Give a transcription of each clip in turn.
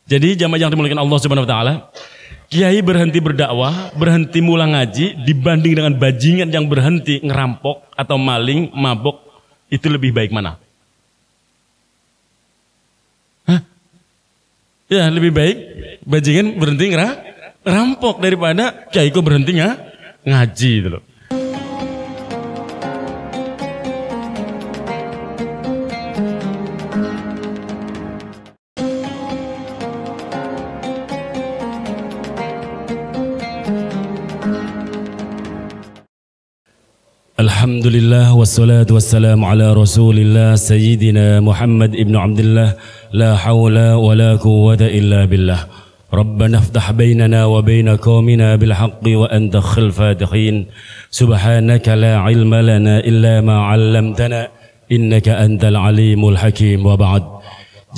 Jadi jamaah yang dimuliakan Allah Subhanahu wa taala, kiai berhenti berdakwah, berhenti mulang ngaji dibanding dengan bajingan yang berhenti ngerampok atau maling, mabok, itu lebih baik mana? Hah? Ya, lebih baik bajingan berhenti ngerampok daripada kiai kok berhenti ngaji gitu loh. Alhamdulillah wassalatu wassalamu ala rasulillah sayyidina Muhammad ibn Abdullah la hawla wa la quwwata illa billah Rabbana aftah bainana wa baina qawmina bil haqqi wa anta khil fatihin subhanaka la ilma lana illa ma 'allamtana innaka antal alimul hakim wa ba'd.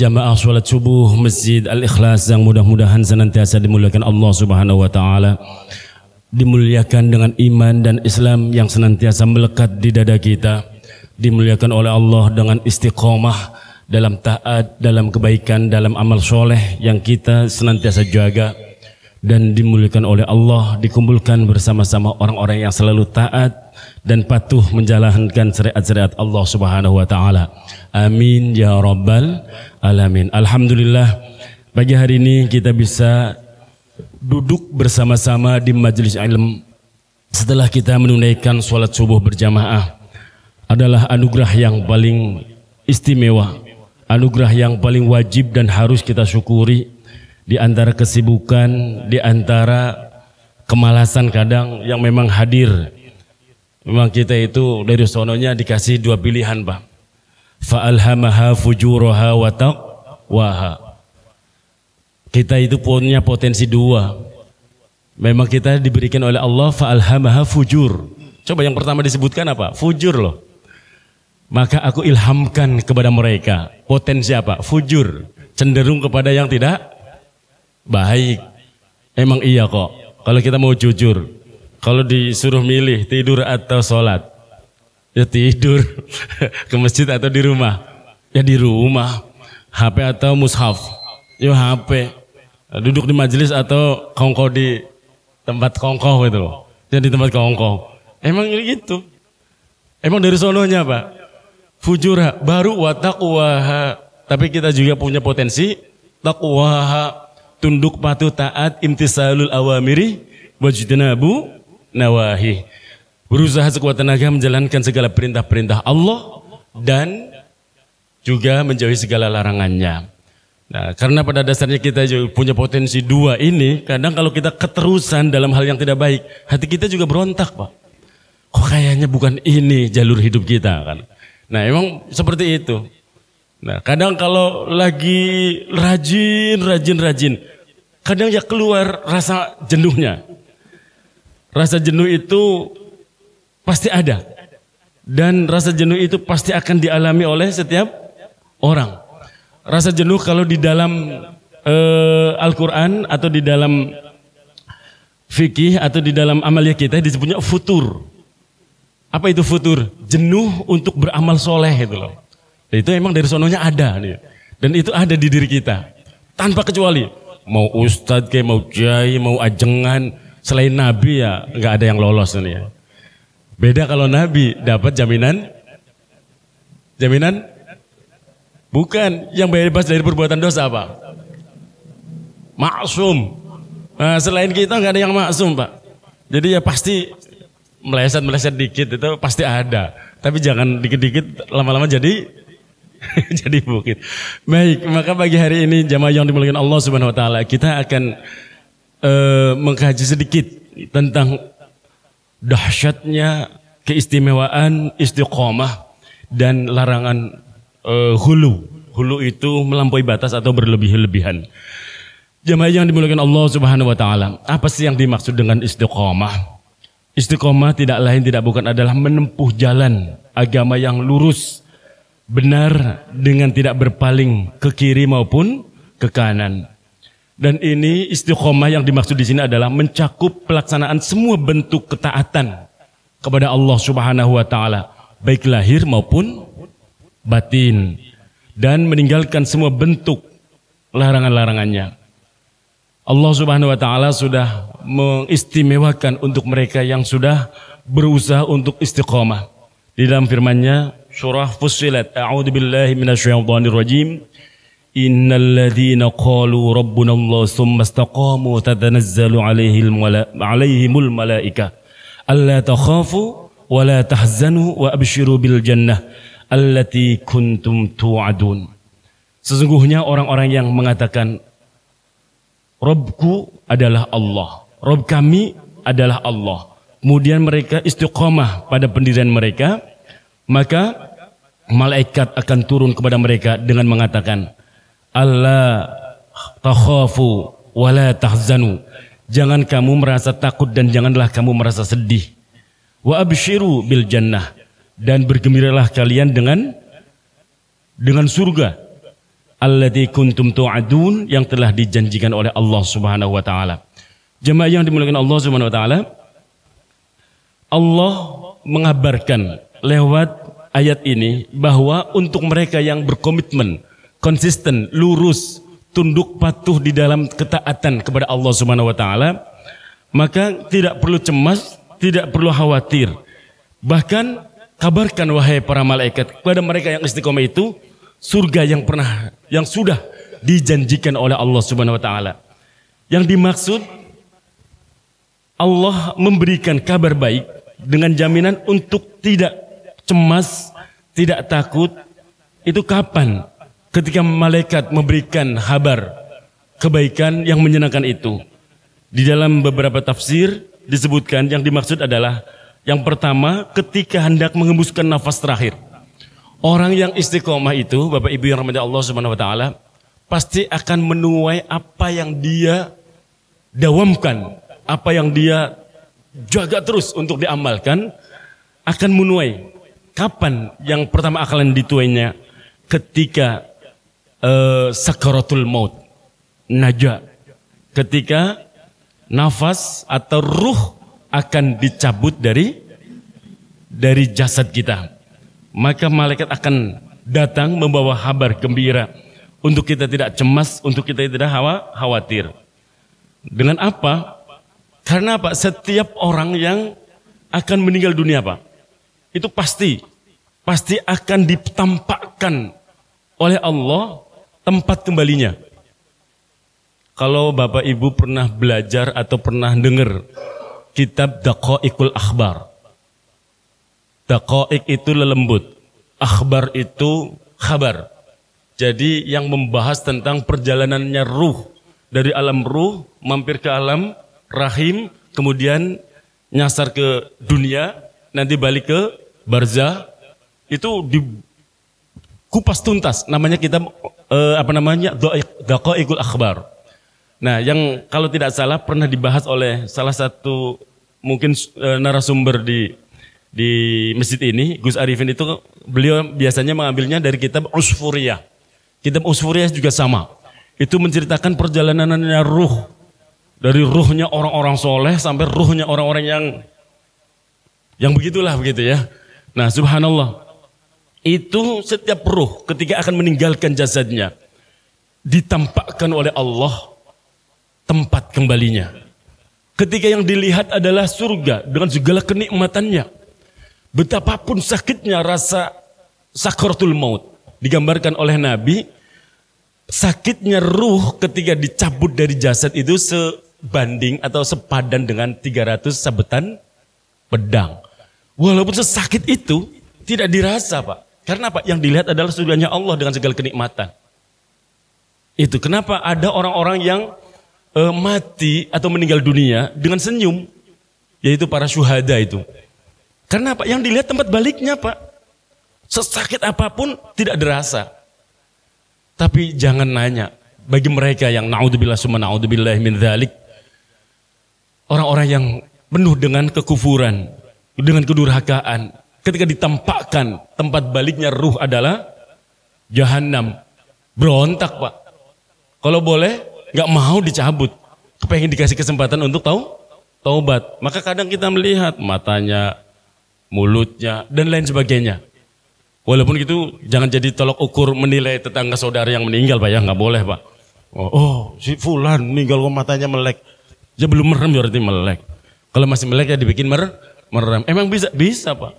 Jamaah salat subuh Masjid Al-Ikhlas yang mudah-mudahan senantiasa dimuliakan Allah Subhanahu wa taala, dimuliakan dengan iman dan Islam yang senantiasa melekat di dada kita, dimuliakan oleh Allah dengan istiqomah dalam taat, dalam kebaikan, dalam amal soleh yang kita senantiasa jaga, dan dimuliakan oleh Allah, dikumpulkan bersama-sama orang-orang yang selalu taat dan patuh menjalankan syariat-syariat Allah Subhanahu wa taala. Amin ya rabbal alamin. Alhamdulillah, pagi hari ini kita bisa duduk bersama-sama di majelis ilmu setelah kita menunaikan sholat subuh berjamaah. Adalah anugerah yang paling istimewa, anugerah yang paling wajib dan harus kita syukuri. Di antara kesibukan, di antara kemalasan kadang yang memang hadir, memang kita itu dari sononya dikasih dua pilihan, Pak. Fa'alhamaha fujuraha wa taqwaha. Kita itu punya potensi dua. Memang kita diberikan oleh Allah fa'alhamaha fujur. Coba yang pertama disebutkan apa? Fujur loh. Maka aku ilhamkan kepada mereka. Potensi apa? Fujur. Cenderung kepada yang tidak baik. Emang iya kok. Kalau kita mau jujur. Kalau disuruh milih tidur atau sholat, ya tidur. Ke masjid atau di rumah? Ya di rumah. HP atau mushaf? Ya HP. Duduk di majelis atau kongko di tempat kongko gitu loh. Jadi di tempat kongko. Emang gitu. Emang dari sononya Pak. Fujura baru wa taqwaha. Tapi kita juga punya potensi taqwaha. Tunduk patuh taat, imtisalul awamiri wajtinabu nawahi. Berusaha sekuat tenaga menjalankan segala perintah-perintah Allah dan juga menjauhi segala larangannya. Nah, karena pada dasarnya kita juga punya potensi dua ini, kadang kalau kita keterusan dalam hal yang tidak baik, hati kita juga berontak, Pak. Kok kayaknya bukan ini jalur hidup kita kan. Nah, emang seperti itu. Nah, kadang kalau lagi rajin, kadang ya keluar rasa jenuhnya. Rasa jenuh itu pasti ada. Dan rasa jenuh itu pasti akan dialami oleh setiap orang. Rasa jenuh kalau di dalam Al-Quran atau di dalam fikih atau di dalam amaliyah kita disebutnya futur. Apa itu futur? Jenuh untuk beramal soleh itu loh. Itu emang dari sononya ada nih. Dan itu ada di diri kita. Tanpa kecuali. Mau ustadz kayak mau kiai, mau ajengan. Selain nabi ya nggak ada yang lolos nih ya. Beda kalau nabi dapat jaminan. Bukan, yang bebas dari perbuatan dosa apa? Maksum. Nah, selain kita nggak ada yang maksum, Pak. Jadi ya pasti meleset dikit itu pasti ada. Tapi jangan dikit-dikit lama-lama jadi jadi bukit. Baik, maka pagi hari ini jamaah yang dimuliakan Allah Subhanahu wa taala, kita akan mengkaji sedikit tentang dahsyatnya keistimewaan istiqomah dan larangan hulu. Hulu itu melampaui batas atau berlebih-lebihan. Jamaah yang dimuliakan Allah Subhanahu wa taala, apa sih yang dimaksud dengan istiqomah? Istiqomah tidak lain tidak bukan adalah menempuh jalan agama yang lurus, benar dengan tidak berpaling ke kiri maupun ke kanan. Dan ini istiqomah yang dimaksud di sini adalah mencakup pelaksanaan semua bentuk ketaatan kepada Allah Subhanahu wa taala, baik lahir maupun batin, dan meninggalkan semua bentuk larangan-larangannya. Allah Subhanahu wa taala sudah mengistimewakan untuk mereka yang sudah berusaha untuk istiqamah. Di dalam firman-Nya surah Fussilat, a'udzubillahi minasyaitonirrajim. Innal ladzina qalu rabbunallahu tsumma istaqamu tatanazzalu alaihimul malaika alla takhafu wa la tahzanu wa abshiru bil jannah allati kuntum tu'adun. Sesungguhnya orang-orang yang mengatakan Robku adalah Allah, Rob kami adalah Allah. Kemudian mereka istiqomah pada pendirian mereka, maka malaikat akan turun kepada mereka dengan mengatakan, Allah takhafu wa la tahzanu. Jangan kamu merasa takut dan janganlah kamu merasa sedih. Wa abshiru bil jannah. Dan bergembiralah kalian dengan surga. Allati kuntum tu'adun, yang telah dijanjikan oleh Allah Subhanahu wa taala. Jemaah yang dimuliakan Allah Subhanahu wa taala, Allah mengabarkan lewat ayat ini bahwa untuk mereka yang berkomitmen, konsisten, lurus, tunduk patuh di dalam ketaatan kepada Allah Subhanahu wa taala, maka tidak perlu cemas, tidak perlu khawatir. Bahkan kabarkan wahai para malaikat kepada mereka yang istiqomah itu surga yang sudah dijanjikan oleh Allah Subhanahu wa taala. Yang dimaksud Allah memberikan kabar baik dengan jaminan untuk tidak cemas, tidak takut. Itu kapan? Ketika malaikat memberikan kabar kebaikan yang menyenangkan itu. Di dalam beberapa tafsir disebutkan yang dimaksud adalah yang pertama ketika hendak mengembuskan nafas terakhir. Orang yang istiqomah itu, Bapak Ibu yang rahmati Allah Subhanahu wa taala, pasti akan menuai apa yang dia dawamkan, apa yang dia jaga terus untuk diamalkan, akan menuai. Kapan yang pertama akan dituainya? Ketika sakaratul maut, najah, ketika nafas atau ruh akan dicabut dari jasad kita. Maka malaikat akan datang membawa kabar gembira untuk kita tidak cemas, untuk kita tidak khawatir. Dengan apa? Karena apa? Setiap orang yang akan meninggal dunia, Pak, itu pasti akan ditampakkan oleh Allah tempat kembalinya. Kalau Bapak Ibu pernah belajar atau pernah dengar kitab Daqaiqul Akhbar. Daqaiq itu lelembut, akhbar itu khabar. Jadi yang membahas tentang perjalanannya ruh dari alam ruh mampir ke alam rahim, kemudian nyasar ke dunia, nanti balik ke barzah. Itu dikupas tuntas. Namanya kitab Daqaiqul Akhbar. Nah, yang kalau tidak salah pernah dibahas oleh salah satu mungkin narasumber di masjid ini, Gus Arifin, itu beliau biasanya mengambilnya dari kitab Usfuriyah. Kitab Usfuriyah juga sama. Itu menceritakan perjalanannya ruh. Dari ruhnya orang-orang soleh sampai ruhnya orang-orang yang begitulah begitu ya. Nah, subhanallah. Itu setiap ruh ketika akan meninggalkan jasadnya ditampakkan oleh Allah tempat kembalinya. Ketika yang dilihat adalah surga dengan segala kenikmatannya. Betapapun sakitnya rasa sakaratul maut digambarkan oleh Nabi, sakitnya ruh ketika dicabut dari jasad itu sebanding atau sepadan dengan 300 sabetan pedang. Walaupun sesakit itu tidak dirasa, Pak. Karena apa? Yang dilihat adalah surganya Allah dengan segala kenikmatan. Itu kenapa ada orang-orang yang mati atau meninggal dunia dengan senyum, yaitu para syuhada itu. Karena apa? Yang dilihat tempat baliknya, Pak. Sesakit apapun tidak dirasa. Tapi jangan nanya, bagi mereka yang naudzubillah summa naudzubillah min dzalik, orang-orang yang penuh dengan kekufuran, dengan kedurhakaan, ketika ditampakkan tempat baliknya ruh adalah jahanam, berontak, Pak. Kalau boleh nggak mau dicabut, kepengen dikasih kesempatan untuk taubat. Maka kadang kita melihat matanya, mulutnya, dan lain sebagainya. Walaupun itu jangan jadi tolok ukur menilai tetangga saudara yang meninggal, Pak, ya, nggak boleh, Pak. Si fulan meninggal kok matanya melek. Ya belum merem ya berarti melek. Kalau masih melek ya dibikin merem. Emang bisa Pak.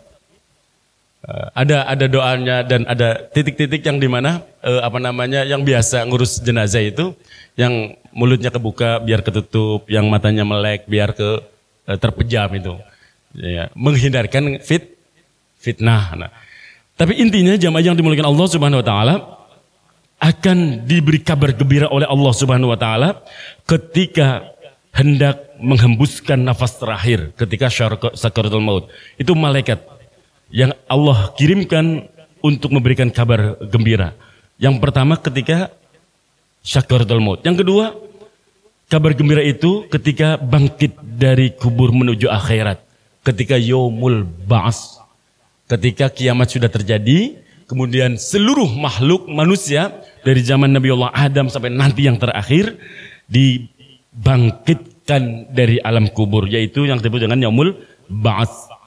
Ada doanya dan ada titik-titik yang dimana yang biasa ngurus jenazah itu, yang mulutnya kebuka biar ketutup, yang matanya melek biar terpejam itu, ya, menghindarkan fitnah. Nah, tapi intinya jamaah yang dimuliakan Allah Subhanahu Wa Taala akan diberi kabar gembira oleh Allah Subhanahu Wa Taala ketika hendak menghembuskan nafas terakhir, ketika sakaratul maut. Itu malaikat yang Allah kirimkan untuk memberikan kabar gembira. Yang pertama ketika sakaratul maut. Yang kedua, kabar gembira itu ketika bangkit dari kubur menuju akhirat. Ketika yaumul ba'ats. Ketika kiamat sudah terjadi, kemudian seluruh makhluk manusia dari zaman Nabi Allah Adam sampai nanti yang terakhir dibangkitkan dari alam kubur, yaitu yang disebut dengan yaumul ba'ats.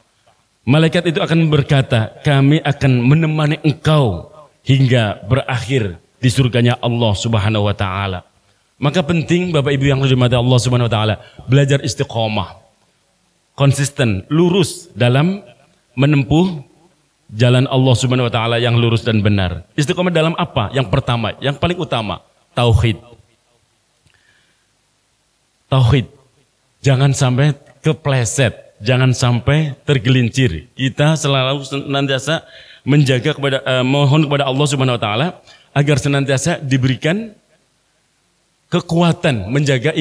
Malaikat itu akan berkata, kami akan menemani engkau hingga berakhir di surganya Allah Subhanahu Wa Taala. Maka penting Bapak Ibu yang dirahmati Allah Subhanahu Wa Taala, belajar istiqomah, konsisten, lurus dalam menempuh jalan Allah Subhanahu Wa Taala yang lurus dan benar. Istiqomah dalam apa? Yang pertama, yang paling utama, tauhid. Tauhid, jangan sampai kepleset. Jangan sampai tergelincir. Kita selalu senantiasa menjaga mohon kepada Allah Subhanahu Wa Taala agar senantiasa diberikan kekuatan menjaga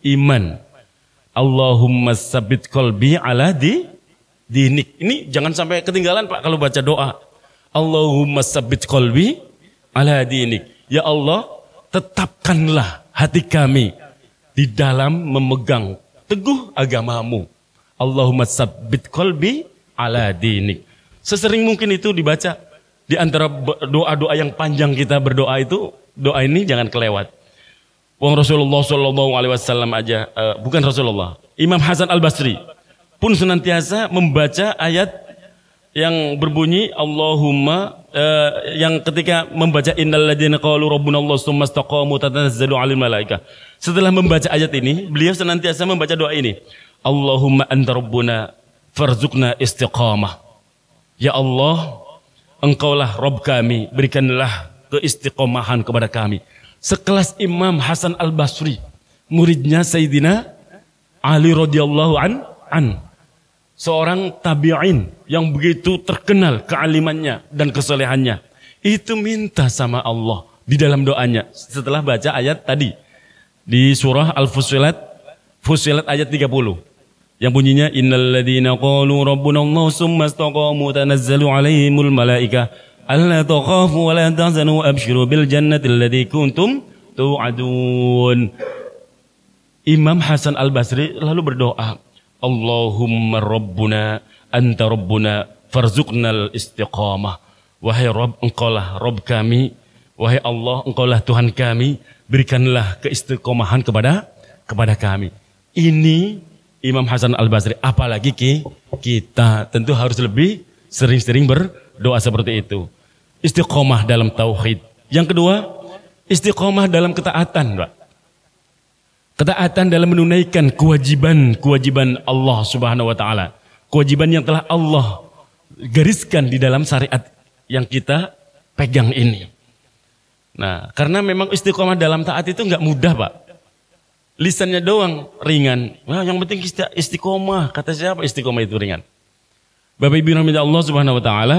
iman. Allahumma sabit qalbi ala dinik. Ini jangan sampai ketinggalan Pak kalau baca doa. Allahumma sabit qalbi ala dinik. Ya Allah, tetapkanlah hati kami di dalam memegang teguh agamamu. Allahumma sabbit qalbi ala dinik. Sesering mungkin itu dibaca. Di antara doa-doa yang panjang kita berdoa itu, doa ini jangan kelewat. Wong Rasulullah SAW aja, bukan Rasulullah, Imam Hasan Al-Basri pun senantiasa membaca ayat yang berbunyi Allahumma, yang ketika membaca innal ladzina qalu rabbunallahu tsumma istaqamu tatanazzalu 'alal malaikah. Setelah membaca ayat ini, beliau senantiasa membaca doa ini. Allahumma anta rabbuna farzuqna istiqamah. Ya Allah, engkaulah Rabb kami, berikanlah keistiqomahan kepada kami. Sekelas Imam Hasan Al-Basri, muridnya Sayyidina Ali radhiyallahu an. Seorang tabi'in yang begitu terkenal kealimannya dan kesolehannya. Itu minta sama Allah di dalam doanya setelah baca ayat tadi di surah Al-Fussilat ayat 30. Yang bunyinya innal ladzina qalu rabbunallahu tsumma istaqamu tanazzalu 'alaihimul malaikah alla takhafu wa la tahzanu abshiru bil jannati allati kuntum tu'adun. Imam Hasan Al-Basri lalu berdoa, Allahumma rabbuna anta rabbuna farzuqnal istiqamah. Wahai Rabb, engkaulah Rabb kami, wahai Allah, engkaulah Tuhan kami, berikanlah keistiqomahan kepada kami. Ini Imam Hasan Al-Basri, apalagi kita tentu harus lebih sering-sering berdoa seperti itu. Istiqomah dalam tauhid. Yang kedua, istiqomah dalam ketaatan, Pak. Ketaatan dalam menunaikan kewajiban Allah Subhanahu Wa Taala. Kewajiban yang telah Allah gariskan di dalam syariat yang kita pegang ini. Nah, karena memang istiqomah dalam taat itu nggak mudah, Pak. Lisannya doang ringan. Wah, yang penting istiqomah. Kata siapa istiqomah itu ringan? Bapak Ibu rahmati Allah Subhanahu Wa Taala,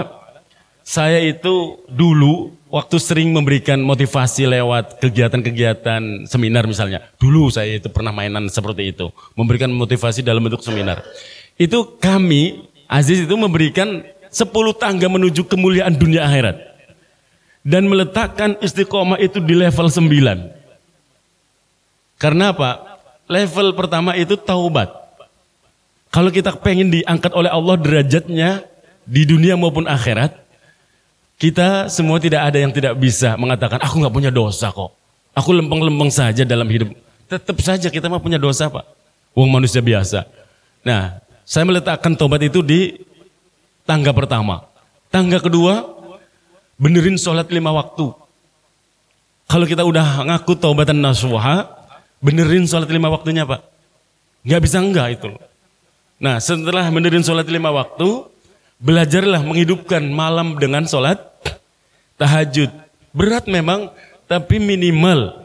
saya itu dulu waktu sering memberikan motivasi lewat kegiatan-kegiatan seminar misalnya. Dulu saya itu pernah mainan seperti itu, memberikan motivasi dalam bentuk seminar. Itu kami, Aziz itu memberikan 10 tangga menuju kemuliaan dunia akhirat. Dan meletakkan istiqomah itu di level 9. Karena apa? Level pertama itu taubat. Kalau kita pengen diangkat oleh Allah derajatnya di dunia maupun akhirat, kita semua tidak ada yang tidak bisa mengatakan, aku nggak punya dosa kok. Aku lempeng-lempeng saja dalam hidup. Tetap saja kita mah punya dosa, Pak. Wong manusia biasa. Nah, saya meletakkan taubat itu di tangga pertama. Tangga kedua, benerin sholat 5 waktu. Kalau kita udah ngaku taubatan nasuha, benerin sholat 5 waktunya Pak. Nggak bisa enggak itu. Nah setelah benerin sholat 5 waktu, belajarlah menghidupkan malam dengan sholat tahajud. Berat memang, tapi minimal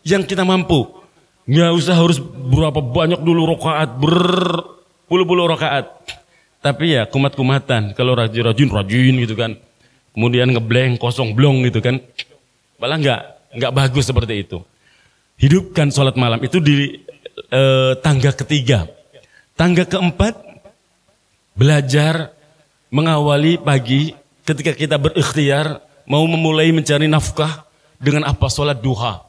yang kita mampu. Nggak usah harus berapa banyak dulu rakaat, berpuluh-puluh rakaat. Tapi ya kumat-kumatan, kalau rajin gitu kan. Kemudian ngeblank, kosong blong gitu kan. Malah nggak bagus seperti itu. Hidupkan sholat malam itu di tangga ketiga. Tangga keempat, belajar mengawali pagi ketika kita berikhtiar mau memulai mencari nafkah dengan apa? Sholat duha.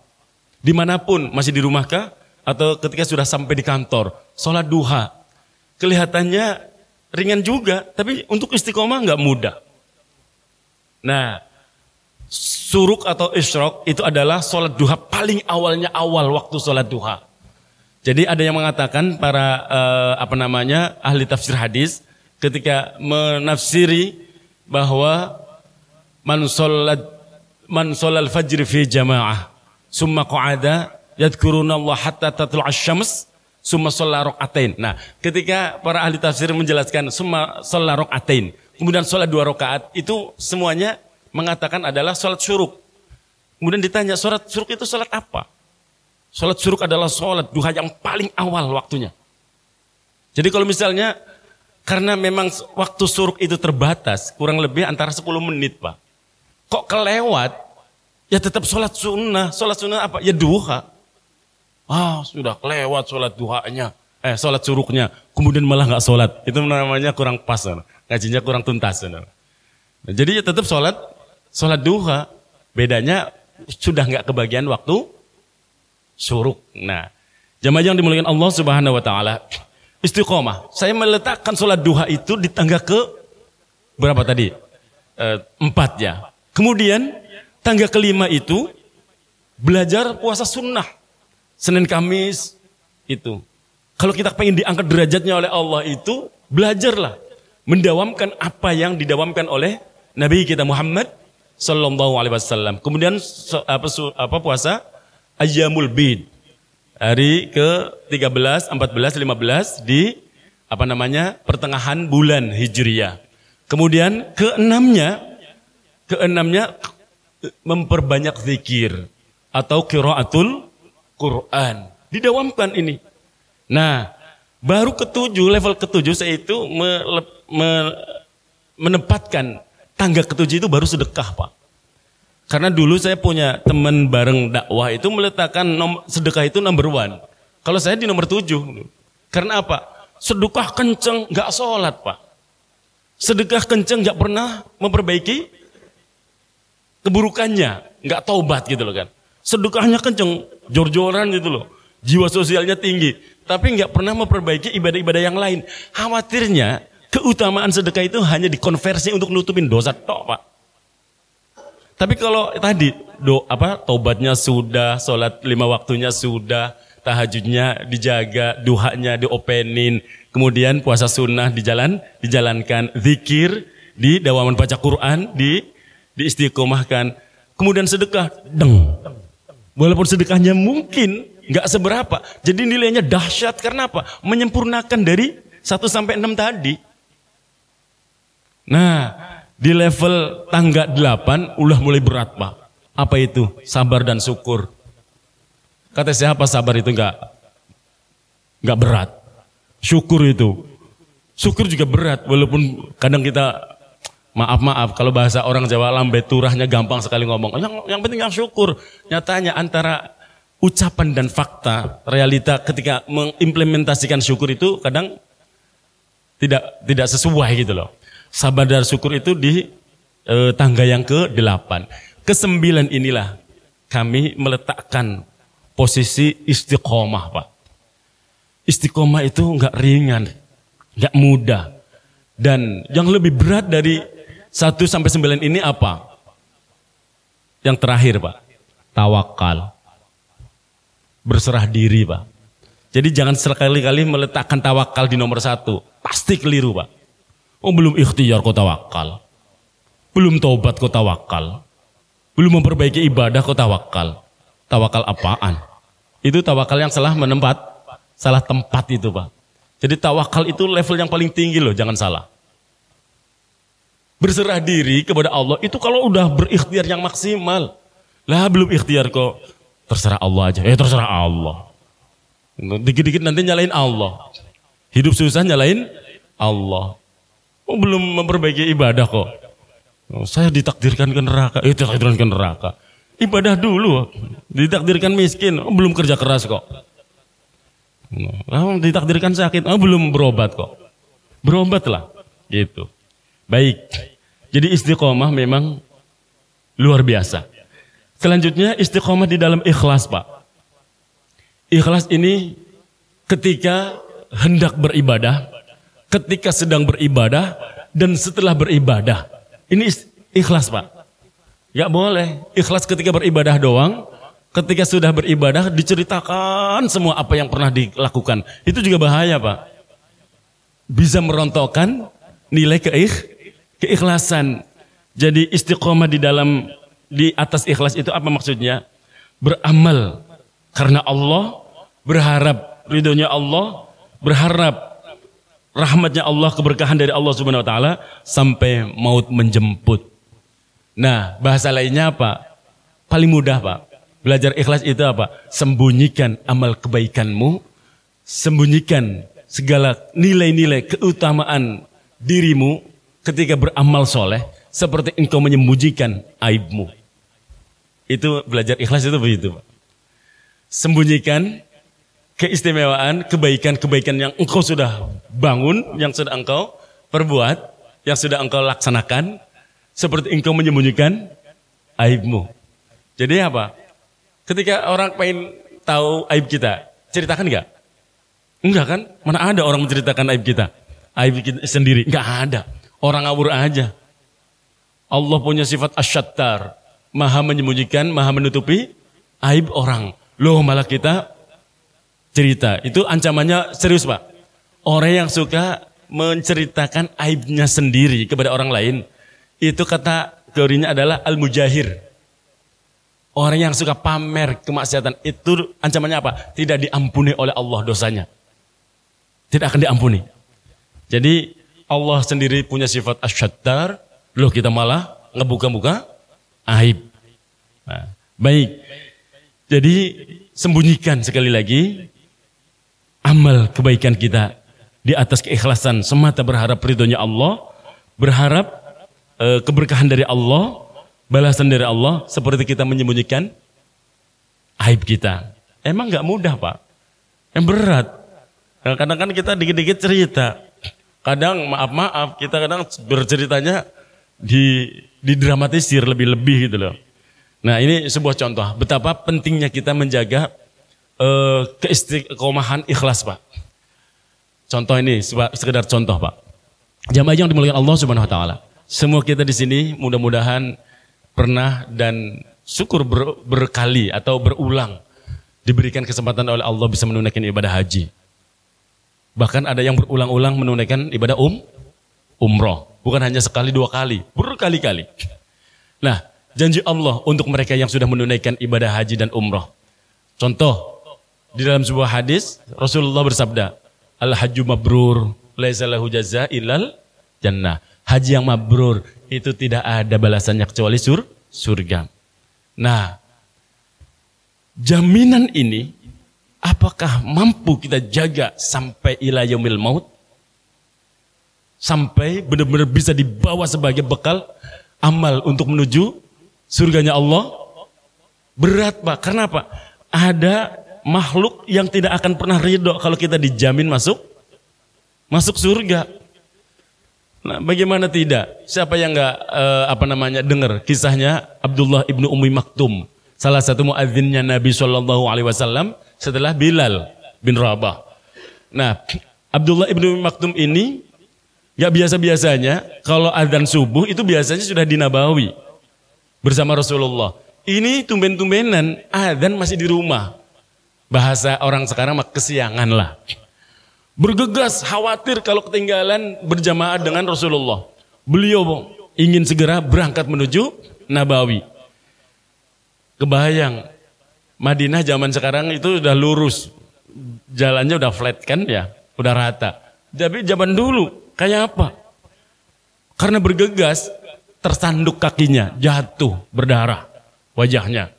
Dimanapun, masih di rumahkah atau ketika sudah sampai di kantor, sholat duha. Kelihatannya ringan juga, tapi untuk istiqomah nggak mudah. Nah, suruk atau isyraq itu adalah sholat duha paling awal waktu sholat duha. Jadi ada yang mengatakan para ahli tafsir hadis ketika menafsiri bahwa man sholal fajr fi jamaah summa qa'ada yadhkurunallah hatta tatlu'asy syams summa shalla rak'atain. Nah, ketika para ahli tafsir menjelaskan summa shalla rak'atain, kemudian sholat 2 rakaat, itu semuanya mengatakan adalah sholat syuruk. Kemudian ditanya, sholat syuruk itu sholat apa? Sholat syuruk adalah sholat duha yang paling awal waktunya. Jadi kalau misalnya, karena memang waktu syuruk itu terbatas, kurang lebih antara 10 menit Pak. Kok kelewat, ya tetap sholat sunnah. Sholat sunnah apa? Ya duha. Sudah kelewat sholat duhanya, sholat syuruknya, kemudian malah nggak sholat. Itu namanya kurang pas, ngajinya kurang tuntas. Nah, jadi ya tetap sholat duha. Bedanya sudah nggak kebagian waktu syuruk. Nah, jamaah yang dimuliakan Allah Subhanahu Wa Taala, istiqomah. Saya meletakkan sholat duha itu di tangga ke berapa tadi? 4 ya. Kemudian tangga kelima itu belajar puasa sunnah. Senin Kamis itu. Kalau kita pengen diangkat derajatnya oleh Allah itu, belajarlah mendawamkan apa yang didawamkan oleh Nabi kita Muhammad Sallallahu Alaihi Wasallam. Kemudian puasa Ayyamul Bid, hari ke-13, 14, 15 di pertengahan bulan Hijriyah. Kemudian keenamnya memperbanyak zikir atau qiraatul Quran. Didawamkan ini. Nah, baru level ketujuh saya itu menempatkan tangga ketujuh itu baru sedekah Pak. Karena dulu saya punya teman bareng dakwah itu meletakkan sedekah itu number 1. Kalau saya di nomor 7. Karena apa? Sedekah kenceng gak sholat Pak. Sedekah kenceng gak pernah memperbaiki keburukannya. Gak taubat gitu loh kan. Sedekahnya kenceng, jor-joran gitu loh. Jiwa sosialnya tinggi. Tapi gak pernah memperbaiki ibadah-ibadah yang lain. Khawatirnya keutamaan sedekah itu hanya dikonversi untuk nutupin dosa tok Pak. Tapi kalau tadi taubatnya sudah, sholat 5 waktunya sudah, tahajudnya dijaga, duhanya diopenin, kemudian puasa sunnah dijalankan, zikir, di dawaman baca Quran, diistiqomahkan, kemudian sedekah, walaupun sedekahnya mungkin nggak seberapa, jadi nilainya dahsyat karena apa? Menyempurnakan dari 1 sampai 6 tadi. Nah, di level tangga 8 udah mulai berat Pak. Apa itu? Sabar dan syukur. Kata siapa sabar itu nggak berat. Syukur juga berat. Walaupun kadang kita maaf kalau bahasa orang Jawa lambe turahnya gampang sekali ngomong. Yang penting yang syukur. Nyatanya antara ucapan dan fakta, realita ketika mengimplementasikan syukur itu kadang tidak sesuai gitu loh. Sabar dan syukur itu di tangga yang ke-8. Ke-9 inilah kami meletakkan posisi istiqomah Pak. Istiqomah itu enggak ringan, enggak mudah. Dan yang lebih berat dari 1 sampai 9 ini apa? Yang terakhir Pak, tawakal. Berserah diri Pak. Jadi jangan sekali-kali meletakkan tawakal di nomor 1. Pasti keliru Pak. Belum ikhtiar kau tawakal. Belum taubat kau tawakal. Belum memperbaiki ibadah kok tawakal. Tawakal apaan? Itu tawakal yang salah tempat itu Pak. Jadi tawakal itu level yang paling tinggi loh, jangan salah. Berserah diri kepada Allah itu kalau udah berikhtiar yang maksimal. Lah belum ikhtiar kok, terserah Allah aja. Terserah Allah. Dikit-dikit nanti nyalain Allah. Hidup susah nyalain Allah. Belum memperbaiki ibadah kok. Saya ditakdirkan ke neraka. Ditakdirkan ke neraka. Ibadah dulu. Ditakdirkan miskin. Belum kerja keras kok. Ditakdirkan sakit. Belum berobat kok. Berobatlah. Gitu. Baik. Jadi istiqomah memang luar biasa. Selanjutnya istiqomah di dalam ikhlas Pak. Ikhlas ini ketika hendak beribadah, ketika sedang beribadah, dan setelah beribadah. Ini ikhlas Pak. Gak boleh ikhlas ketika beribadah doang, ketika sudah beribadah diceritakan semua apa yang pernah dilakukan. Itu juga bahaya Pak. Bisa merontokkan nilai keikhlasan. Jadi istiqomah di atas ikhlas itu apa maksudnya? Beramal karena Allah, berharap ridhonya Allah, berharap rahmatnya Allah, keberkahan dari Allah Subhanahu wa taala sampai maut menjemput. Nah, bahasa lainnya apa? Paling mudah, Pak. Belajar ikhlas itu apa? Sembunyikan amal kebaikanmu, sembunyikan segala nilai-nilai keutamaan dirimu ketika beramal soleh, seperti engkau menyembunyikan aibmu. Itu belajar ikhlas itu begitu, Pak. Sembunyikan keistimewaan, kebaikan-kebaikan yang engkau sudah bangun, yang sudah engkau perbuat, yang sudah engkau laksanakan, seperti engkau menyembunyikan aibmu. Jadi apa? Ketika orang pengen tahu aib kita, ceritakan enggak? Enggak kan? Mana ada orang menceritakan aib kita? Aib kita sendiri? Enggak ada. Orang ngawur aja. Allah punya sifat asyattar, maha menyembunyikan, maha menutupi aib orang. Loh malah kita cerita. Itu ancamannya serius, Pak. Orang yang suka menceritakan aibnya sendiri kepada orang lain, itu kata teorinya adalah al-mujahir. Orang yang suka pamer kemaksiatan, itu ancamannya apa? Tidak diampuni oleh Allah dosanya. Tidak akan diampuni. Jadi Allah sendiri punya sifat asyattar, loh kita malah ngebuka-buka aib. Nah, baik. Jadi sembunyikan sekali lagi amal kebaikan kita di atas keikhlasan semata berharap ridhonya Allah, berharap keberkahan dari Allah, balasan dari Allah, seperti kita menyembunyikan aib kita. Emang nggak mudah, Pak. Yang berat. Nah, kadang kan kita dikit-dikit cerita. Kadang maaf kita kadang berceritanya didramatisir lebih-lebih gitu loh. Nah, ini sebuah contoh betapa pentingnya kita menjaga keistiqomahan ikhlas, Pak. Contoh ini sekedar contoh, Pak. Jamaah yang dimuliakan Allah Subhanahu wa taala. Semua kita di sini mudah-mudahan pernah dan syukur berkali atau berulang diberikan kesempatan oleh Allah bisa menunaikan ibadah haji. Bahkan ada yang berulang-ulang menunaikan ibadah umroh. Bukan hanya sekali dua kali, berkali-kali. Nah, janji Allah untuk mereka yang sudah menunaikan ibadah haji dan umroh. Contoh, di dalam sebuah hadis, Rasulullah bersabda, Al-hajju mabrur, laisa lahu jazaa illal jannah. Haji yang mabrur, itu tidak ada balasannya kecuali surga. Nah, jaminan ini, apakah mampu kita jaga sampai ila yaumil maut? Sampai benar-benar bisa dibawa sebagai bekal amal untuk menuju surganya Allah? Berat, Pak. Karena apa? Ada makhluk yang tidak akan pernah ridho kalau kita dijamin masuk surga. Nah, bagaimana tidak? Siapa yang nggak dengar kisahnya Abdullah ibnu Ummi Maktum, salah satu muadzinnya Nabi SAW setelah Bilal bin Rabah. Nah, Abdullah ibnu Ummi Maktum ini nggak biasa-biasanya kalau adzan subuh itu biasanya sudah di Nabawi bersama Rasulullah. Ini tumben-tumbenan adzan masih di rumah. Bahasa orang sekarang mah kesiangan lah. Bergegas, khawatir kalau ketinggalan berjamaah dengan Rasulullah. Beliau ingin segera berangkat menuju Nabawi. Kebayang, Madinah zaman sekarang itu udah lurus, jalannya udah flat kan ya, udah rata. Tapi zaman dulu kayak apa? Karena bergegas, tersanduk kakinya, jatuh, berdarah wajahnya.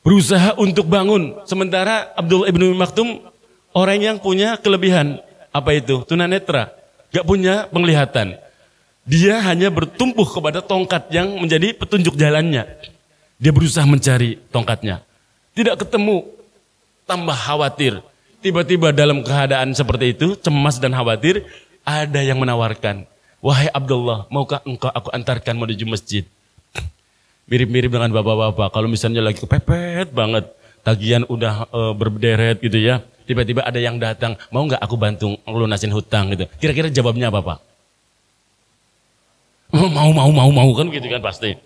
Berusaha untuk bangun. Sementara Abdullah ibn Maktum orang yang punya kelebihan. Apa itu? Tunanetra. Gak punya penglihatan. Dia hanya bertumpu kepada tongkat yang menjadi petunjuk jalannya. Dia berusaha mencari tongkatnya. Tidak ketemu. Tambah khawatir. Tiba-tiba dalam keadaan seperti itu, cemas dan khawatir, ada yang menawarkan. Wahai Abdullah, maukah engkau aku antarkan menuju masjid? Mirip-mirip dengan bapak-bapak. Kalau misalnya lagi kepepet banget, tagihan udah berderet gitu ya. Tiba-tiba ada yang datang, mau nggak aku bantu lunasin hutang gitu. Kira-kira jawabnya apa Pak? Mau kan gitu kan pasti.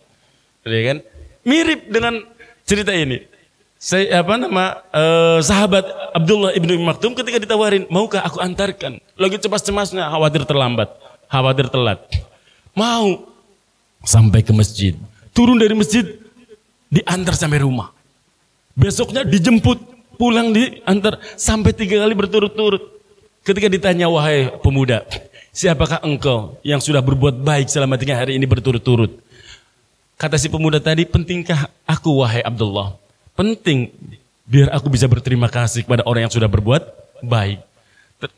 Ya kan? Mirip dengan cerita ini. Sahabat Abdullah ibn Maktum ketika ditawarin, maukah aku antarkan? Lagi cemas-cemasnya, khawatir terlambat, khawatir telat. Mau. Sampai ke masjid. Turun dari masjid, diantar sampai rumah. Besoknya dijemput, pulang diantar sampai 3 kali berturut-turut. Ketika ditanya, wahai pemuda, siapakah engkau yang sudah berbuat baik selama 3 hari ini berturut-turut? Kata si pemuda tadi, pentingkah aku wahai Abdullah? Penting, biar aku bisa berterima kasih kepada orang yang sudah berbuat baik.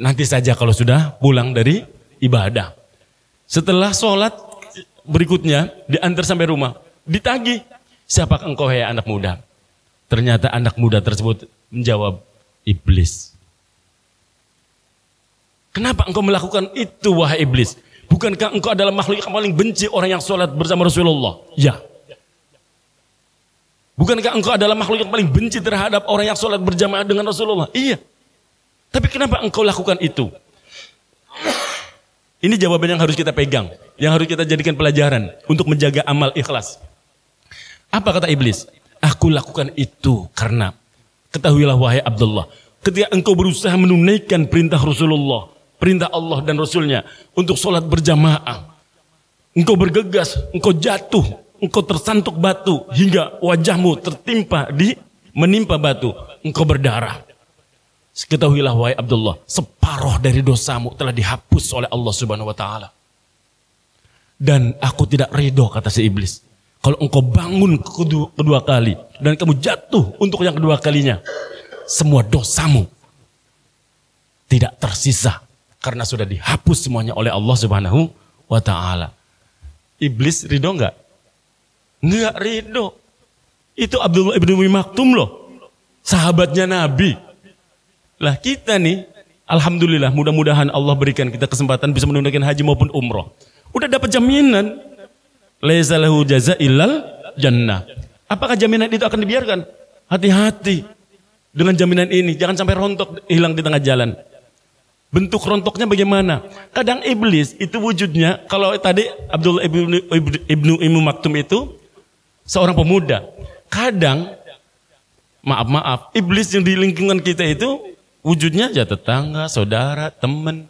Nanti saja kalau sudah pulang dari ibadah. Setelah sholat berikutnya, diantar sampai rumah. Ditagih, siapakah engkau wahai anak muda? Ternyata anak muda tersebut menjawab, iblis. Kenapa engkau melakukan itu wahai iblis? Bukankah engkau adalah makhluk yang paling benci orang yang sholat bersama Rasulullah? Ya. Bukankah engkau adalah makhluk yang paling benci terhadap orang yang sholat berjamaah dengan Rasulullah? Iya. Tapi kenapa engkau lakukan itu? Ini jawaban yang harus kita pegang. Yang harus kita jadikan pelajaran untuk menjaga amal ikhlas. Apa kata iblis? Aku lakukan itu karena, ketahuilah wahai Abdullah, ketika engkau berusaha menunaikan perintah Rasulullah, perintah Allah dan Rasulnya untuk sholat berjamaah, engkau bergegas, engkau jatuh, engkau tersantuk batu hingga wajahmu menimpa batu, engkau berdarah. Ketahuilah wahai Abdullah, separuh dari dosamu telah dihapus oleh Allah Subhanahu wa taala. Dan aku tidak ridho, kata si iblis, kalau engkau bangun kedua kali dan kamu jatuh untuk yang kedua kalinya, semua dosamu tidak tersisa karena sudah dihapus semuanya oleh Allah Subhanahu wa taala. Iblis ridho enggak? Enggak ridho. Itu Abdullah ibn Maktum loh, sahabatnya Nabi. Lah kita nih, alhamdulillah, mudah-mudahan Allah berikan kita kesempatan bisa menunaikan haji maupun umroh. Udah dapat jaminan, laisa lahu jaza illal jannah. Apakah jaminan itu akan dibiarkan? Hati-hati dengan jaminan ini, jangan sampai rontok hilang di tengah jalan. Bentuk rontoknya bagaimana? Kadang iblis itu wujudnya, kalau tadi Abdullah ibnu Maktum itu seorang pemuda. Kadang, maaf, iblis yang di lingkungan kita itu wujudnya aja tetangga, saudara, teman.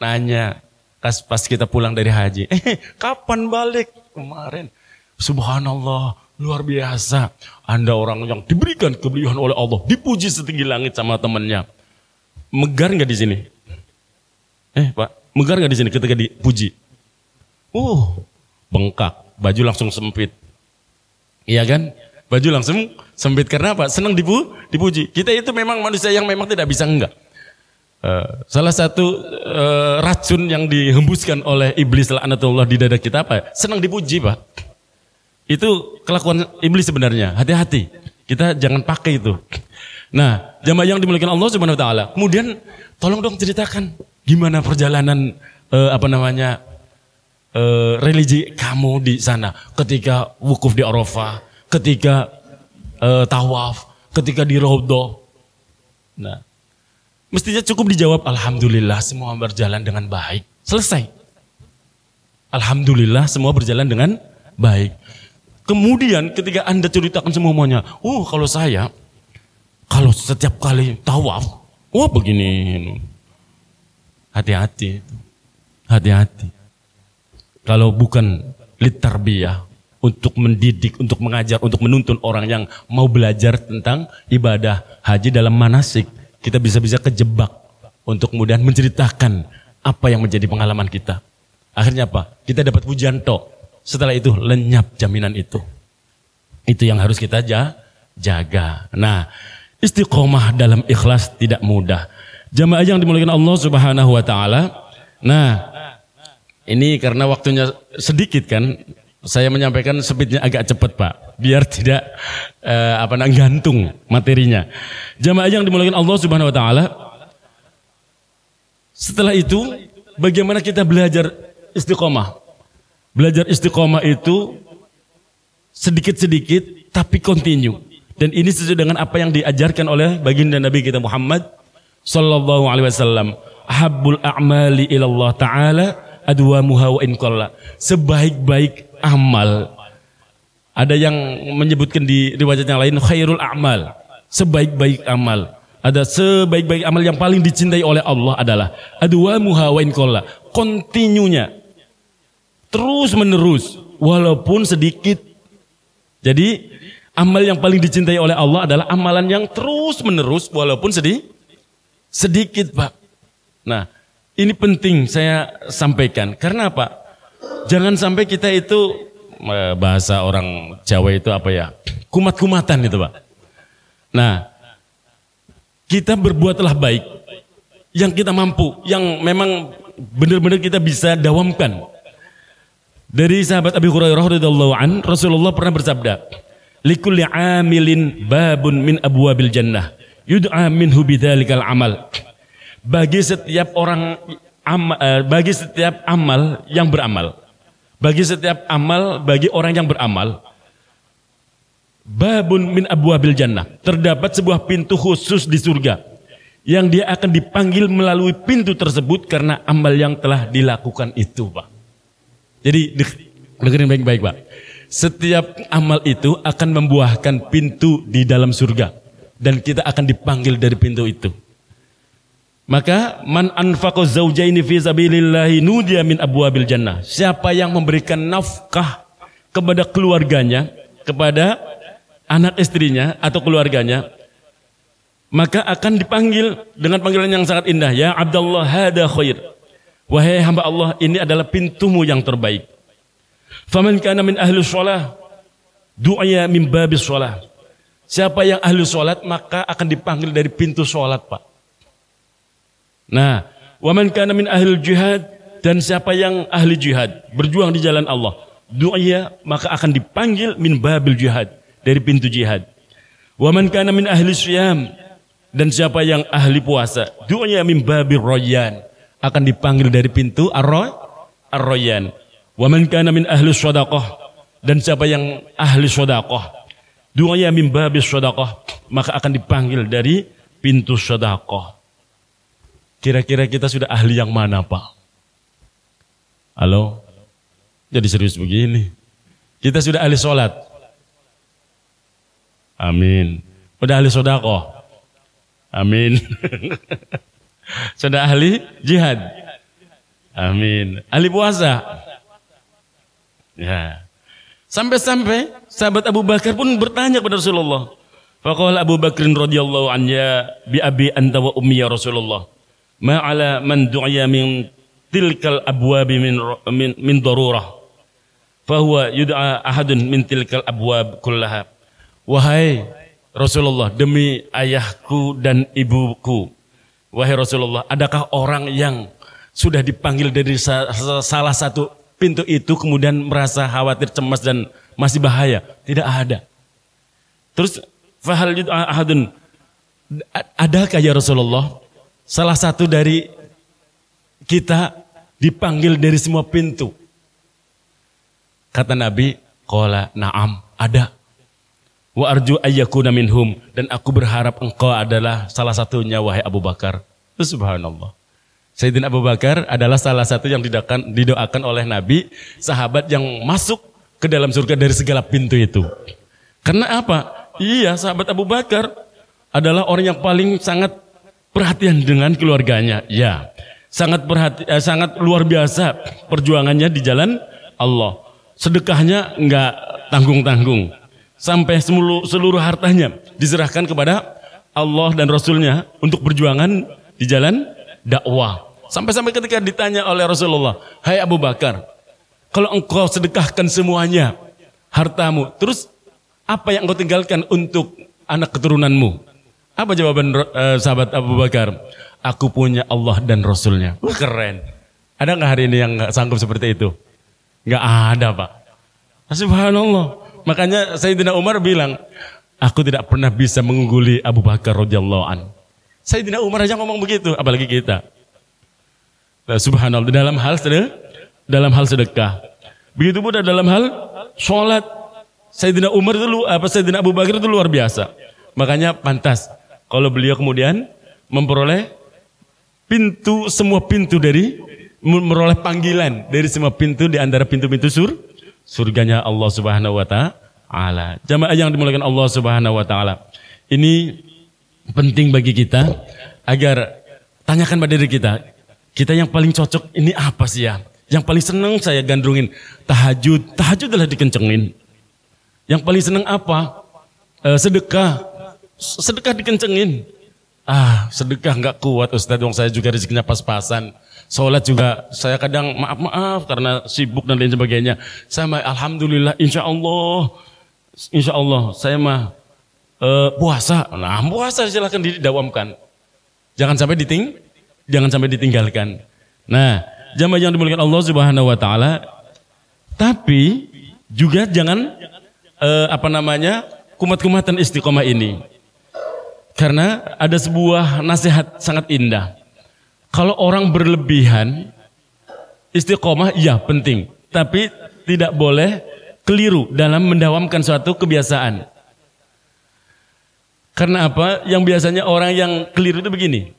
Nanya, pas kita pulang dari haji, kapan balik? Kemarin. Subhanallah, luar biasa. Anda orang yang diberikan kebelian oleh Allah, dipuji setinggi langit sama temannya. Megar nggak di sini? Pak, megar nggak di sini ketika dipuji? Bengkak, baju langsung sempit. Iya kan? Baju langsung sempit karena apa? Senang dipuji. Kita itu memang manusia yang memang tidak bisa enggak. Salah satu racun yang dihembuskan oleh iblis laknatullah di dada kita apa? Senang dipuji, Pak. Itu kelakuan iblis sebenarnya. Hati-hati. Kita jangan pakai itu. Nah, jamaah yang dimuliakan Allah Subhanahu wa taala. Kemudian tolong dong ceritakan gimana perjalanan religi kamu di sana ketika wukuf di Arafah, ketika tawaf, ketika di Raudhah. Nah, mestinya cukup dijawab alhamdulillah semua berjalan dengan baik. Selesai. Alhamdulillah semua berjalan dengan baik. Kemudian ketika Anda ceritakan semuanya, kalau setiap kali tawaf, begini. Hati-hati. Hati-hati. Kalau bukan litarbiyah, untuk mendidik, untuk mengajar, untuk menuntun orang yang mau belajar tentang ibadah haji dalam manasik. Kita bisa-bisa kejebak untuk kemudian menceritakan apa yang menjadi pengalaman kita. Akhirnya apa? Kita dapat pujian tok. Setelah itu lenyap jaminan itu. Itu yang harus kita jaga. Nah, istiqomah dalam ikhlas tidak mudah. Jamaah yang dimuliakan Allah Subhanahu wa taala. Nah, ini karena waktunya sedikit kan, saya menyampaikan speednya agak cepat Pak, biar tidak gantung materinya. Jamaah yang dimuliakan Allah Subhanahu wa taala. Setelah itu, bagaimana kita belajar istiqomah? Belajar istiqomah itu sedikit-sedikit tapi kontinu. Dan ini sesuai dengan apa yang diajarkan oleh baginda Nabi kita Muhammad sallallahu alaihi wasallam. Ahabbul a'mali ilallah ta'ala adwamuha wa in qalla. Sebaik-baik amal. Ada yang menyebutkan di riwayat yang lain khairul a'mal. Sebaik-baik amal. Ada sebaik-baik amal yang paling dicintai oleh Allah adalah adwamuha wa in qalla. Kontinunya. Terus menerus walaupun sedikit. Jadi amal yang paling dicintai oleh Allah adalah amalan yang terus menerus walaupun sedikit Pak. Nah, ini penting saya sampaikan. Karena apa? Jangan sampai kita itu, bahasa orang Jawa itu apa ya? Kumat-kumatan itu Pak. Nah, kita berbuatlah baik yang kita mampu, yang memang benar-benar kita bisa dawamkan. Dari sahabat Abi Hurairah radhiyallahu an, Rasulullah pernah bersabda, "Likulli 'amilin babun min abwabil jannah, yud'a minhu bidzalikal amal." Bagi setiap amal yang beramal, bagi setiap amal bagi orang yang beramal, babun min abwabil jannah, terdapat sebuah pintu khusus di surga yang dia akan dipanggil melalui pintu tersebut karena amal yang telah dilakukan itu Pak. Jadi dengerin baik-baik Pak. Setiap amal itu akan membuahkan pintu di dalam surga dan kita akan dipanggil dari pintu itu. Maka man anfaqa zaujaini fi sabilillahi nudiya min abwabil jannah. Siapa yang memberikan nafkah kepada keluarganya, kepada anak istrinya atau keluarganya, maka akan dipanggil dengan panggilan yang sangat indah, ya Abdullah hada khair. Wahai hamba Allah, ini adalah pintumu yang terbaik. Faman kana min ahli shalah du'a min babis shalah. Siapa yang ahli salat maka akan dipanggil dari pintu salat Pak. Nah, waman kana min ahli jihad, dan siapa yang ahli jihad, berjuang di jalan Allah, du'a maka akan dipanggil min babil jihad, dari pintu jihad. Waman kana min ahli siyam, dan siapa yang ahli puasa, du'a min babil rayyan, akan dipanggil dari pintu ar-rayyan. Wa man kana min ahli shadaqah, dan siapa yang ahli shadaqah, du'a min babis shadaqah, maka akan dipanggil dari pintu shadaqah. Kira-kira kita sudah ahli yang mana Pak? Halo? Jadi serius begini. Kita sudah ahli sholat. Amin. Udah ahli shadaqah. Amin. Sudah ahli jihad. Amin. Ahli puasa. Ya. Sampai-sampai sahabat Abu Bakar pun bertanya kepada Rasulullah. Faqala Abu Bakrin radhiyallahu anhu, bi abi anta wa ummi ya Rasulullah. Ma ala man du'iya min tilkal abwab min darurah. Fahuwa yud'a ahadun min tilkal abwab kullaha. Wahai Rasulullah, demi ayahku dan ibuku. Wahai Rasulullah, adakah orang yang sudah dipanggil dari salah satu pintu itu kemudian merasa khawatir, cemas dan masih bahaya? Tidak ada. Terus fahal yud'a ahadun, adakah ya Rasulullah salah satu dari kita dipanggil dari semua pintu? Kata Nabi, qala na'am, ada. Wa arju ayyakuna minhum, dan aku berharap engkau adalah salah satunya wahai Abu Bakar. Subhanallah. Sayyidina Abu Bakar adalah salah satu yang didoakan oleh Nabi, sahabat yang masuk ke dalam surga dari segala pintu itu. Karena apa? Iya, sahabat Abu Bakar adalah orang yang paling sangat perhatian dengan keluarganya. Ya, sangat luar biasa perjuangannya di jalan Allah. Sedekahnya enggak tanggung-tanggung. Sampai seluruh hartanya diserahkan kepada Allah dan Rasulnya untuk perjuangan di jalan dakwah. Sampai-sampai ketika ditanya oleh Rasulullah, "Hai Abu Bakar, kalau engkau sedekahkan semuanya hartamu, terus apa yang engkau tinggalkan untuk anak keturunanmu?" Apa jawaban sahabat Abu Bakar? "Aku punya Allah dan Rasulnya." Wah, keren. Ada nggak hari ini yang nggak sanggup seperti itu? Nggak ada, Pak. Subhanallah. Makanya Sayyidina Umar bilang, "Aku tidak pernah bisa mengungguli Abu Bakar radhiyallahu an." Sayyidina Umar aja ngomong begitu, apalagi kita. Nah, subhanallah, dalam hal sedekah. Begitu pun dalam hal sholat. Sayyidina Umar itu Sayyidina Abu Bakar itu luar biasa. Makanya pantas kalau beliau kemudian memperoleh semua pintu dari meroleh panggilan dari semua pintu di antara pintu-pintu surganya Allah Subhanahu wa taala. Jamaah yang dimuliakan Allah Subhanahu wa taala. Ini penting bagi kita agar tanyakan pada diri kita, kita yang paling cocok ini apa sih ya? Yang paling senang saya gandrungin tahajud. Tahajud adalah dikencengin. Yang paling senang apa? Sedekah. Sedekah dikencengin. Sedekah nggak kuat Ustadz, wong saya juga rezekinya pas-pasan. Sholat juga saya kadang maaf karena sibuk dan lain sebagainya. Saya mah alhamdulillah insya Allah saya mah puasa. Nah, puasa silahkan didawamkan. Jangan sampai ditinggalkan. Nah, jamaah yang dimuliakan Allah Subhanahu wa taala, tapi juga jangan kumat-kumatan istiqomah ini. Karena ada sebuah nasihat sangat indah. Kalau orang berlebihan, istiqomah iya penting, tapi tidak boleh keliru dalam mendawamkan suatu kebiasaan. Karena apa? Yang biasanya orang yang keliru itu begini.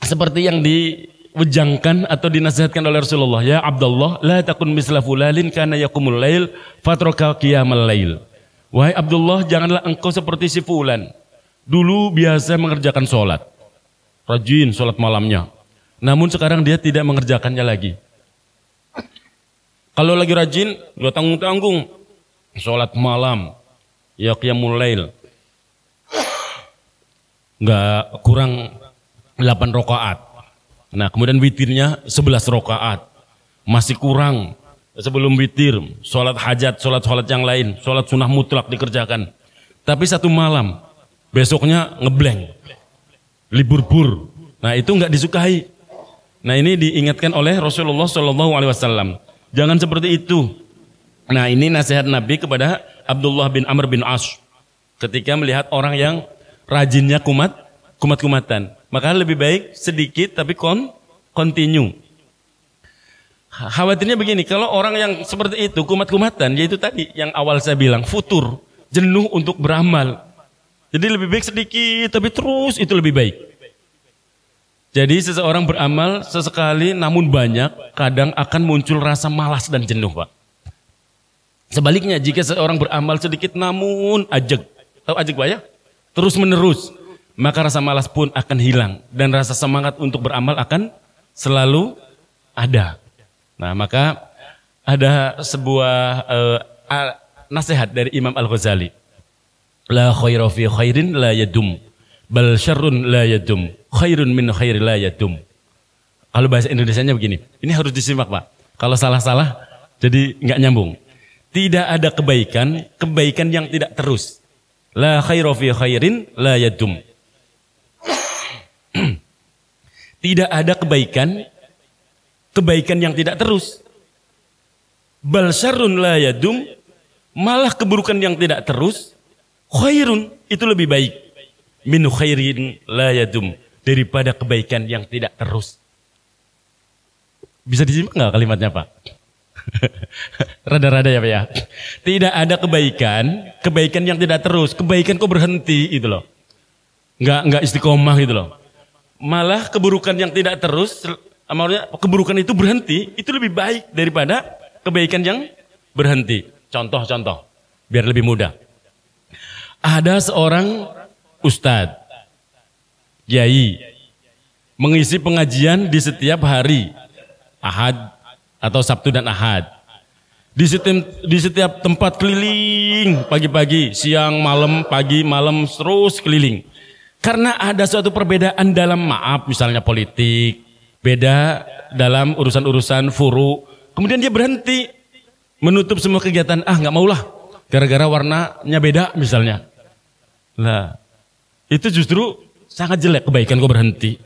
Seperti yang diwejangkan atau dinasihatkan oleh Rasulullah, "Ya Abdullah, la takun misla fulalin kana yaqumul lail fatraka qiyamal lail." Wahai Abdullah, janganlah engkau seperti si fulan. Dulu biasa mengerjakan sholat, rajin sholat malamnya. Namun sekarang dia tidak mengerjakannya lagi. Kalau lagi rajin, dia tanggung-tanggung. Sholat malam, ya qiyamul lail. Nggak kurang 8 rakaat. Nah kemudian witirnya 11 rakaat. Masih kurang sebelum witir. Sholat hajat, sholat yang lain. Sholat sunnah mutlak dikerjakan. Tapi satu malam, besoknya ngeblank. Libur-bur. Nah itu nggak disukai. Nah ini diingatkan oleh Rasulullah SAW. Jangan seperti itu. Nah ini nasihat Nabi kepada Abdullah bin Amr bin As. Ketika melihat orang yang rajinnya kumat-kumatan. Maka lebih baik sedikit tapi continue. Khawatirnya begini, kalau orang yang seperti itu kumat-kumatan, yaitu tadi yang awal saya bilang, futur, jenuh untuk beramal. Jadi lebih baik sedikit tapi terus itu lebih baik. Jadi seseorang beramal sesekali namun banyak, kadang akan muncul rasa malas dan jenuh, Pak. Sebaliknya jika seseorang beramal sedikit namun ajeg, tahu ajeg Pak ya? Terus menerus, maka rasa malas pun akan hilang dan rasa semangat untuk beramal akan selalu ada. Nah maka ada sebuah nasihat dari Imam Al-Ghazali. La khaira fi khairin la yadum, bal syarrun la yadum, khairun min khairi la yadum. Kalau bahasa Indonesianya begini, ini harus disimak Pak. Kalau salah-salah jadi nggak nyambung. Tidak ada kebaikan yang tidak terus. La khaira fi khairin la yadum. Tidak ada kebaikan yang tidak terus. Bal syarrun la yadum, malah keburukan yang tidak terus. Khairun, itu lebih baik. Min khairin la yadum, daripada kebaikan yang tidak terus. Bisa disimak nggak kalimatnya Pak? Rada-rada ya Pak ya. Tidak ada kebaikan yang tidak terus. Kebaikan kok berhenti gitu loh. Nggak istiqomah gitu loh. Malah keburukan yang tidak terus, maksudnya keburukan itu berhenti, itu lebih baik daripada kebaikan yang berhenti. Contoh, biar lebih mudah. Ada seorang ustadz, kiai, mengisi pengajian di setiap hari Ahad atau Sabtu dan Ahad. Di setiap tempat keliling, pagi-pagi, siang, malam, pagi, malam, terus keliling. Karena ada suatu perbedaan dalam maaf, misalnya politik, beda dalam urusan-urusan furu. Kemudian dia berhenti, menutup semua kegiatan. Nggak maulah, gara-gara warnanya beda misalnya. Nah, itu justru sangat jelek kebaikan kok berhenti.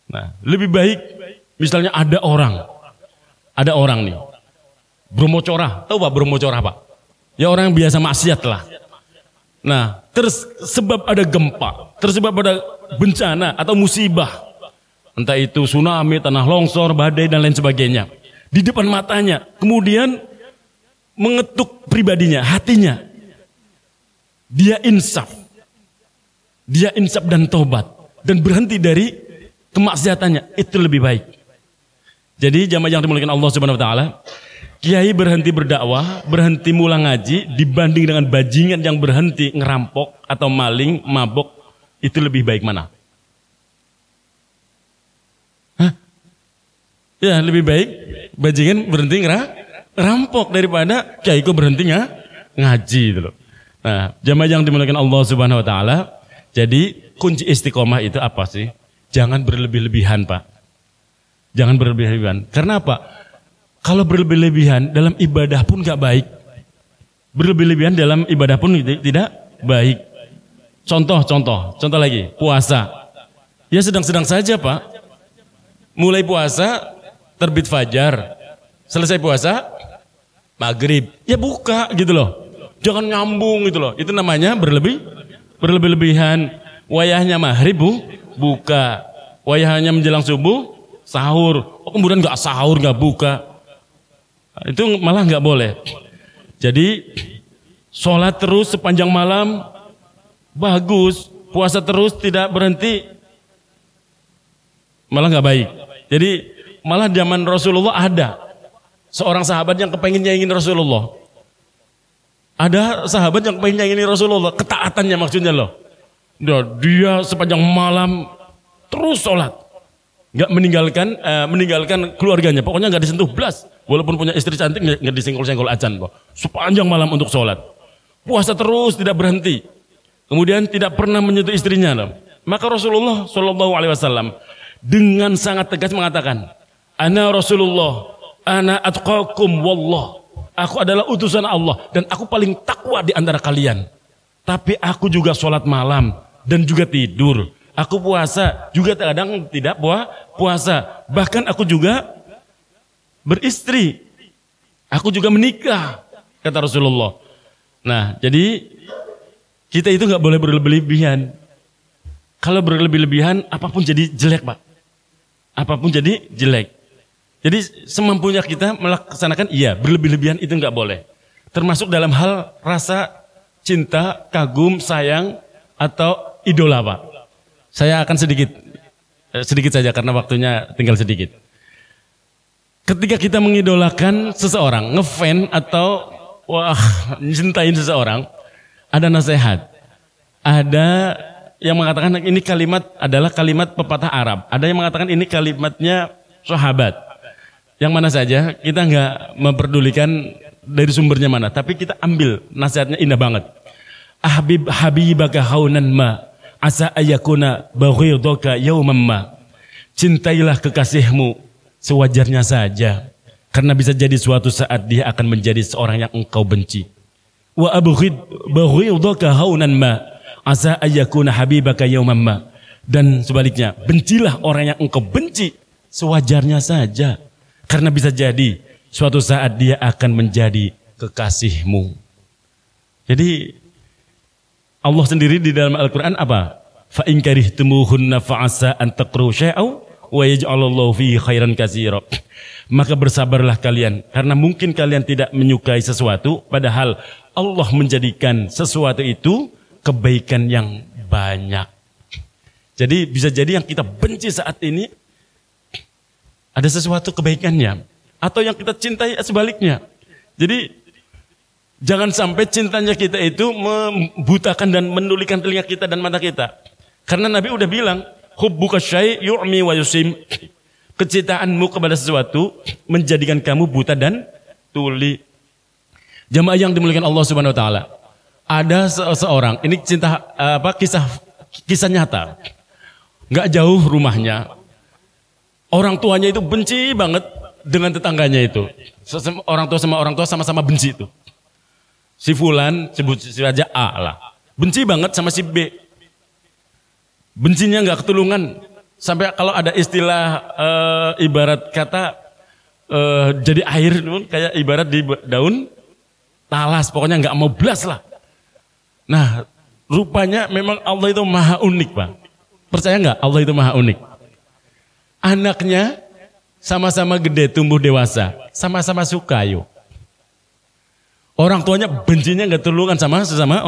Nah, lebih baik misalnya ada orang nih. Bromocorah, tahu Pak Bromocorah Pak? Ya orang yang biasa maksiat lah. Nah, sebab ada gempa, tersebab ada bencana atau musibah. Entah itu tsunami, tanah longsor, badai dan lain sebagainya. Di depan matanya, kemudian mengetuk pribadinya, hatinya. Dia insaf dan tobat. Dan berhenti dari kemaksiatannya, itu lebih baik. Jadi jamaah yang dimuliakan Allah Subhanahu wa taala, kiai berhenti berdakwah, berhenti mulang ngaji dibanding dengan bajingan yang berhenti ngerampok atau maling, mabok, itu lebih baik mana? Ya lebih baik bajingan berhenti ngerampok daripada kiai ku berhenti ngaji gitu loh. Nah, jamaah yang dimuliakan Allah Subhanahu wa taala, jadi kunci istiqomah itu apa sih? Jangan berlebih-lebihan, Pak. Jangan berlebih-lebihan. Karena apa? Kalau berlebih-lebihan dalam ibadah pun gak baik. Berlebih-lebihan dalam ibadah pun tidak baik. Contoh lagi, puasa. Ya sedang-sedang saja Pak. Mulai puasa, terbit fajar. Selesai puasa, maghrib. Ya buka gitu loh. Jangan nyambung gitu loh. Itu namanya berlebih-lebihan. Wayahnya maghrib buka. Wayahnya menjelang subuh, sahur. Kemudian gak sahur, gak buka. Itu malah nggak boleh. Jadi sholat terus sepanjang malam bagus, puasa terus tidak berhenti malah nggak baik. Jadi malah zaman Rasulullah ada seorang sahabat yang kepengen nyaingin Rasulullah. Ada sahabat yang kepengen nyaingin Rasulullah, ketaatannya maksudnya loh. Dia sepanjang malam terus sholat, nggak meninggalkan keluarganya, pokoknya nggak disentuh belas. Walaupun punya istri cantik nggak disenggol-senggol acan, Pak. Sepanjang malam untuk sholat. Puasa terus tidak berhenti. Kemudian tidak pernah menyentuh istrinya. Maka Rasulullah SAW dengan sangat tegas mengatakan, Ana Rasulullah, ana atqakum wallah. Aku adalah utusan Allah dan aku paling takwa di antara kalian. Tapi aku juga sholat malam dan juga tidur. Aku puasa juga kadang tidak puasa. Bahkan aku juga beristri, aku juga menikah, kata Rasulullah. Nah, jadi kita itu nggak boleh berlebih-lebihan. Kalau berlebih-lebihan, apapun jadi jelek, Pak. Apapun jadi jelek. Jadi semampunya kita melaksanakan, iya, berlebih-lebihan itu nggak boleh. Termasuk dalam hal rasa cinta, kagum, sayang, atau idola, Pak. Saya akan sedikit saja karena waktunya tinggal sedikit. Ketika kita mengidolakan seseorang, ngefan atau cintain seseorang, ada nasihat. Ada yang mengatakan ini kalimat adalah kalimat pepatah Arab. Ada yang mengatakan ini kalimatnya sahabat. Yang mana saja, kita nggak memperdulikan dari sumbernya mana, tapi kita ambil nasihatnya indah banget. Habibaka haunan ma asa ayakuna baghidaka yawman ma. Cintailah kekasihmu sewajarnya saja, karena bisa jadi suatu saat dia akan menjadi seorang yang engkau benci. Wa baghidaka haunan ma asa ayakuna habibaka yawman ma. Dan sebaliknya, bencilah orang yang engkau benci sewajarnya saja, karena bisa jadi suatu saat dia akan menjadi kekasihmu. Jadi Allah sendiri di dalam Al-Quran apa? Fa in karihtumuhunna fa'asa an taqru syai'aw wa yaj'alallahu fihi khairan katsira. Maka bersabarlah kalian, karena mungkin kalian tidak menyukai sesuatu, padahal Allah menjadikan sesuatu itu kebaikan yang banyak. Jadi bisa jadi yang kita benci saat ini ada sesuatu kebaikannya, atau yang kita cintai sebaliknya. Jadi jangan sampai cintanya kita itu membutakan dan menulikan telinga kita dan mata kita. Karena Nabi udah bilang, hubbuka syai' yu'mi wa yusim. Kecintaanmu kepada sesuatu menjadikan kamu buta dan tuli. Jamaah yang dimuliakan Allah Subhanahu wa taala. Ada seorang, ini kisah nyata. Nggak jauh rumahnya. Orang tuanya itu benci banget dengan tetangganya itu. Orang tua sama-sama benci itu. Si fulan, sebut saja A lah. Benci banget sama si B. Bencinya nggak ketulungan. Sampai kalau ada istilah ibarat kata jadi air, kayak ibarat di daun talas. Pokoknya nggak mau belas lah. Nah, rupanya memang Allah itu maha unik, Pak. Percaya nggak Allah itu maha unik? Anaknya sama-sama gede, tumbuh dewasa, sama-sama suka yuk. Orang tuanya bencinya nggak tulungan sama sesama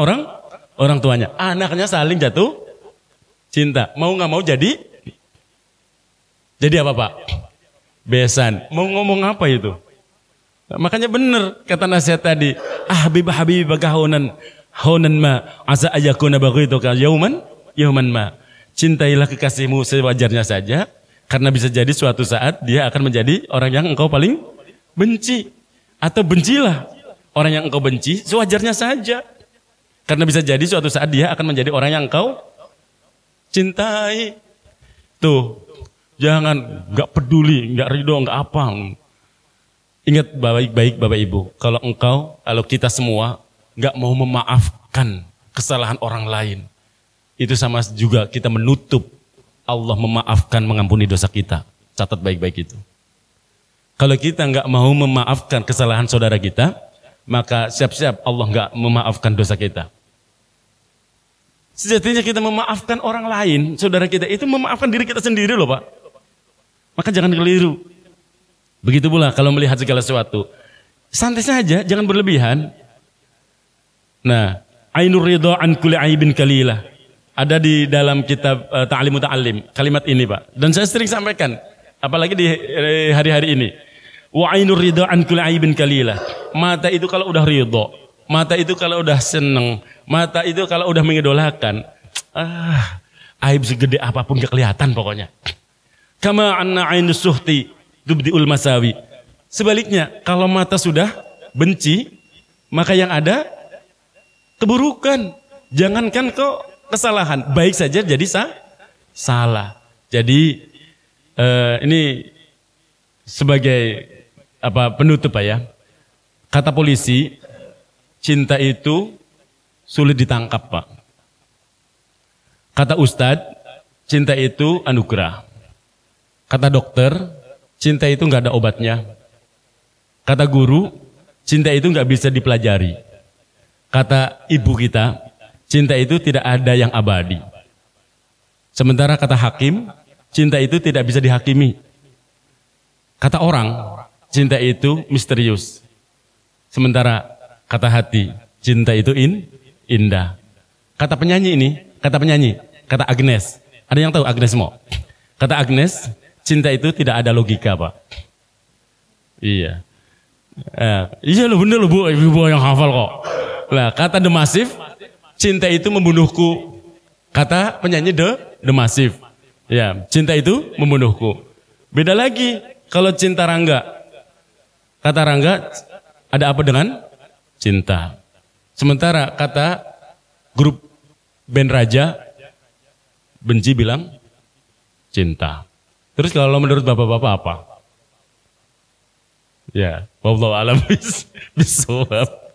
orang tuanya. Anaknya saling jatuh cinta. Mau nggak mau jadi apa, Pak? Besan. Mau ngomong apa itu? Makanya benar kata nasihat tadi. Habibah Honan ma asa ayakuna baghituka yauman ma. Cintailah kekasihmu sewajarnya saja, karena bisa jadi suatu saat dia akan menjadi orang yang engkau paling benci. Atau bencilah orang yang engkau benci sewajarnya saja, karena bisa jadi suatu saat dia akan menjadi orang yang engkau cintai. Tuh, jangan nggak peduli, nggak ridho, nggak apa. Ingat baik-baik Bapak Ibu, kalau kita semua nggak mau memaafkan kesalahan orang lain, itu sama juga kita menutup Allah memaafkan, mengampuni dosa kita. Catat baik-baik itu. Kalau kita nggak mau memaafkan kesalahan saudara kita, maka siap-siap Allah nggak memaafkan dosa kita. Sejatinya kita memaafkan orang lain, saudara kita, itu memaafkan diri kita sendiri loh, Pak. Maka jangan keliru. Begitu pula kalau melihat segala sesuatu, santai saja, jangan berlebihan. Nah, ainur ridha an kulli aibin kalilah. Ada di dalam kitab Ta'lim Muta'allim kalimat ini, Pak. Dan saya sering sampaikan, apalagi di hari-hari ini. Wa ainur ridha an kulli aibin kalilah. Mata itu kalau udah ridha, mata itu kalau udah seneng, mata itu kalau udah mengidolakan, aib segede apapun gak kelihatan pokoknya. Kama anna ainus suhti tubdiul masawi. Sebaliknya, kalau mata sudah benci, maka yang ada keburukan. Jangankan kok kesalahan, baik saja jadi salah. Jadi ini sebagai penutup, Pak ya. Kata polisi, cinta itu sulit ditangkap, Pak. Kata ustadz, cinta itu anugerah. Kata dokter, cinta itu nggak ada obatnya. Kata guru, cinta itu nggak bisa dipelajari. Kata ibu kita, cinta itu tidak ada yang abadi. Sementara kata hakim, cinta itu tidak bisa dihakimi. Kata orang, cinta itu misterius. Sementara kata hati, cinta itu indah. Kata penyanyi, kata Agnes. Ada yang tahu Agnes Mo? Kata Agnes, cinta itu tidak ada logika, Pak. Iya. Iya loh, bener loh Bu, ibu yang hafal kok. Lah, kata The Massive, cinta itu membunuhku. Kata penyanyi The Massive. Ya, cinta itu membunuhku. Beda lagi kalau cinta Rangga. Kata Rangga, ada apa dengan cinta? Sementara kata grup band Raja, benci bilang cinta. Terus kalau menurut bapak-bapak apa? Ya, wallahu a'lam bishawab.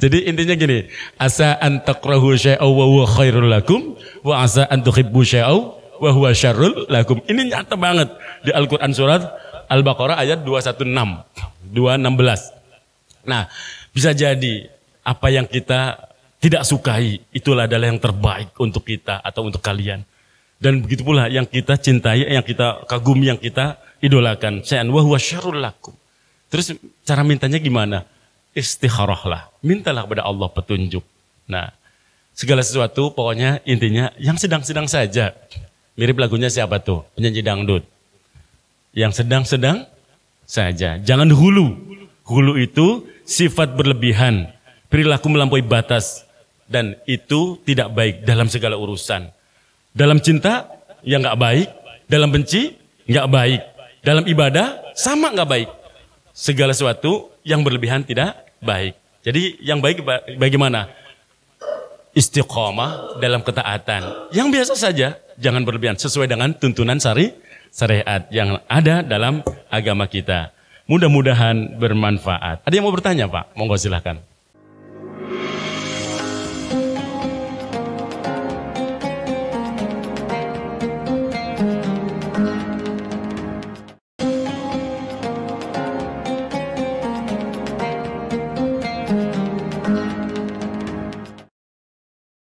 Jadi intinya gini, asa an takrahu syai'aw wa huwa khairul lakum wa asa an tuhibbu syai'aw wa huwa syarrul lakum. Ini nyata banget di Al-Qur'an surat Al-Baqarah ayat 216. Nah, bisa jadi apa yang kita tidak sukai itulah adalah yang terbaik untuk kita atau untuk kalian. Dan begitu pula yang kita cintai, yang kita kagumi, yang kita idolakan. Syai'an wa huwa syarrul lakum. Terus cara mintanya gimana? Istikharahlah, mintalah kepada Allah petunjuk. Nah, segala sesuatu pokoknya intinya yang sedang-sedang saja. Mirip lagunya siapa tuh? Penyanyi dangdut. Yang sedang-sedang saja. Jangan hulu. Hulu itu sifat berlebihan, perilaku melampaui batas, dan itu tidak baik dalam segala urusan. Dalam cinta ya nggak baik, dalam benci nggak baik, dalam ibadah sama nggak baik. segala sesuatu yang berlebihan tidak baik. Jadi yang baik bagaimana? Istiqomah dalam ketaatan. Yang biasa saja, jangan berlebihan, sesuai dengan tuntunan syariat yang ada dalam agama kita. Mudah-mudahan bermanfaat. Ada yang mau bertanya, Pak? Monggo silahkan.